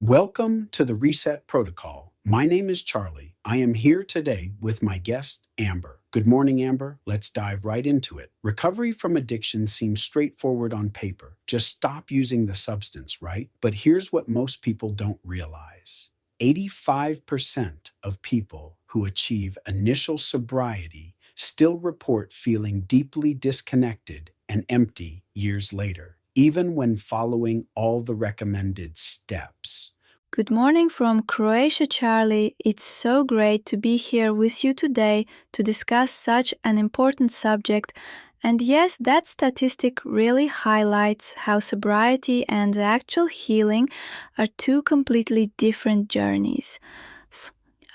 Welcome to the Reset Protocol. My name is Charlie. I am here today with my guest, Amber. Good morning, Amber. Let's dive right into it. Recovery from addiction seems straightforward on paper. Just stop using the substance, right? But here's what most people don't realize. 85% of people who achieve initial sobriety still report feeling deeply disconnected and empty years later, even when following all the recommended steps. Good morning from Croatia, Charlie. It's so great to be here with you today to discuss such an important subject. And yes, that statistic really highlights how sobriety and actual healing are two completely different journeys.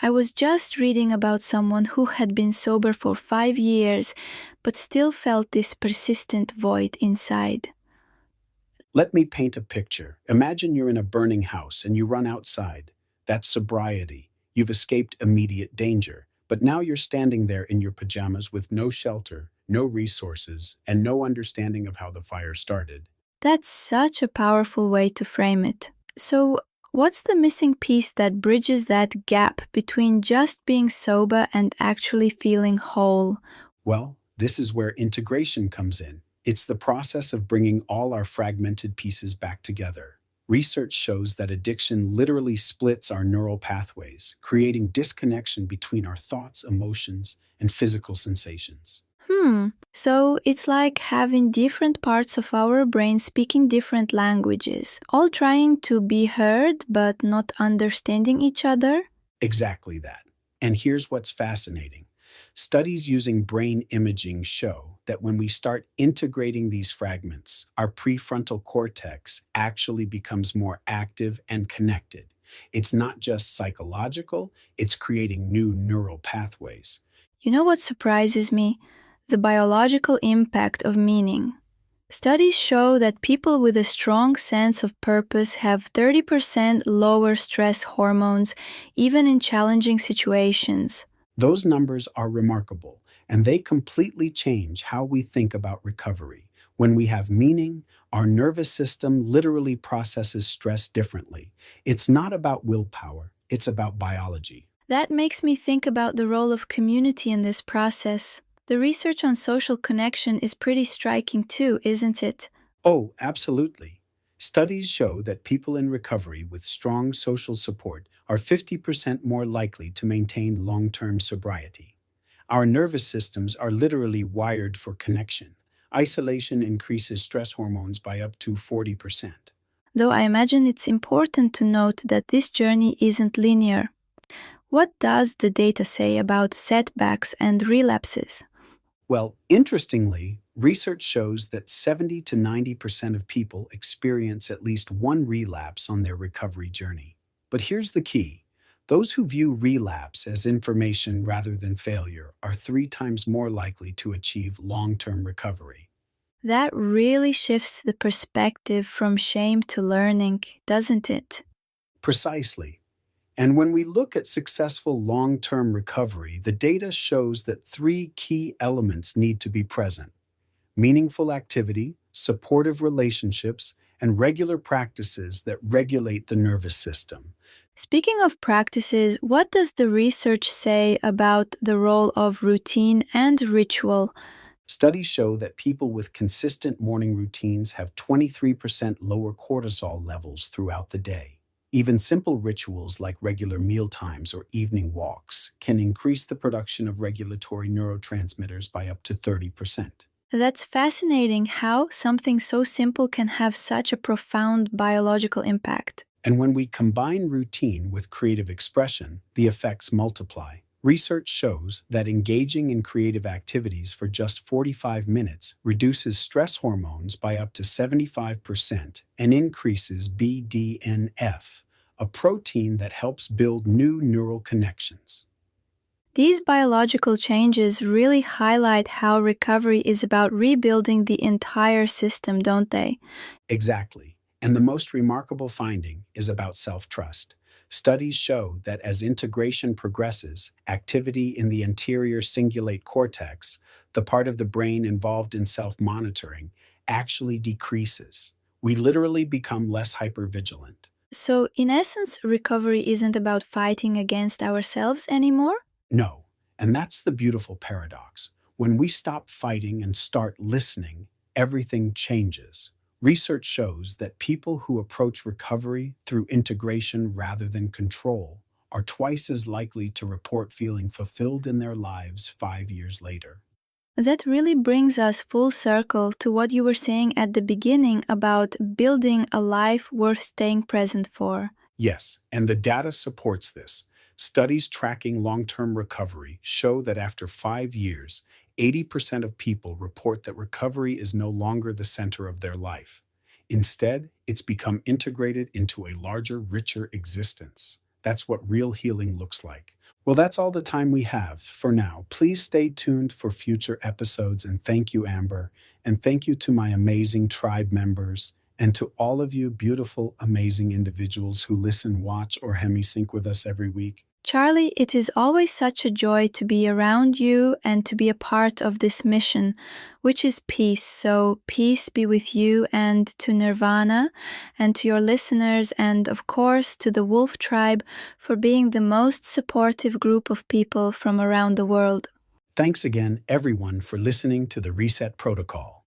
I was just reading about someone who had been sober for 5 years but still felt this persistent void inside. Let me paint a picture. Imagine you're in a burning house and you run outside. That's sobriety. You've escaped immediate danger. But now you're standing there in your pajamas with no shelter, no resources, and no understanding of how the fire started. That's such a powerful way to frame it. So, what's the missing piece that bridges that gap between just being sober and actually feeling whole? Well, this is where integration comes in. It's the process of bringing all our fragmented pieces back together. Research shows that addiction literally splits our neural pathways, creating disconnection between our thoughts, emotions, and physical sensations. So it's like having different parts of our brain speaking different languages, all trying to be heard but not understanding each other? Exactly that. And here's what's fascinating. Studies using brain imaging show that when we start integrating these fragments, our prefrontal cortex actually becomes more active and connected. It's not just psychological, it's creating new neural pathways. You know what surprises me? The biological impact of meaning. Studies show that people with a strong sense of purpose have 30% lower stress hormones, even in challenging situations. Those numbers are remarkable, and they completely change how we think about recovery. When we have meaning, our nervous system literally processes stress differently. It's not about willpower, it's about biology. That makes me think about the role of community in this process. The research on social connection is pretty striking too, isn't it? Oh, absolutely. Studies show that people in recovery with strong social support are 50% more likely to maintain long term sobriety. Our nervous systems are literally wired for connection. Isolation increases stress hormones by up to 40%. Though I imagine it's important to note that this journey isn't linear. What does the data say about setbacks and relapses? Well, interestingly, research shows that 70 to 90% of people experience at least one relapse on their recovery journey. But here's the key. Those who view relapse as information rather than failure are 3 times more likely to achieve long term recovery. That really shifts the perspective from shame to learning, doesn't it? Precisely. And when we look at successful long term recovery, the data shows that 3 key elements need to be present: meaningful activity, supportive relationships, and regular practices that regulate the nervous system. Speaking of practices, what does the research say about the role of routine and ritual? Studies show that people with consistent morning routines have 23% lower cortisol levels throughout the day. Even simple rituals like regular meal times or evening walks can increase the production of regulatory neurotransmitters by up to 30%. That's fascinating how something so simple can have such a profound biological impact. And when we combine routine with creative expression, the effects multiply. Research shows that engaging in creative activities for just 45 minutes reduces stress hormones by up to 75% and increases BDNF, a protein that helps build new neural connections. These biological changes really highlight how recovery is about rebuilding the entire system, don't they? Exactly. And the most remarkable finding is about self trust. Studies show that as integration progresses, activity in the anterior cingulate cortex, the part of the brain involved in self monitoring, actually decreases. We literally become less hypervigilant. So, in essence, recovery isn't about fighting against ourselves anymore? No, and that's the beautiful paradox. When we stop fighting and start listening, everything changes. Research shows that people who approach recovery through integration rather than control are twice as likely to report feeling fulfilled in their lives 5 years later. That really brings us full circle to what you were saying at the beginning about building a life worth staying present for. Yes, and the data supports this. Studies tracking long term recovery show that after 5 years, 80% of people report that recovery is no longer the center of their life. Instead, it's become integrated into a larger, richer existence. That's what real healing looks like. Well, that's all the time we have for now. Please stay tuned for future episodes, and thank you, Amber. And thank you to my amazing tribe members and to all of you beautiful, amazing individuals who listen, watch, or hemisync with us every week. Charlie, it is always such a joy to be around you and to be a part of this mission, which is peace. So, peace be with you and to Nirvana and to your listeners, and of course to the Wolf Tribe for being the most supportive group of people from around the world. Thanks again, everyone, for listening to the Reset Protocol.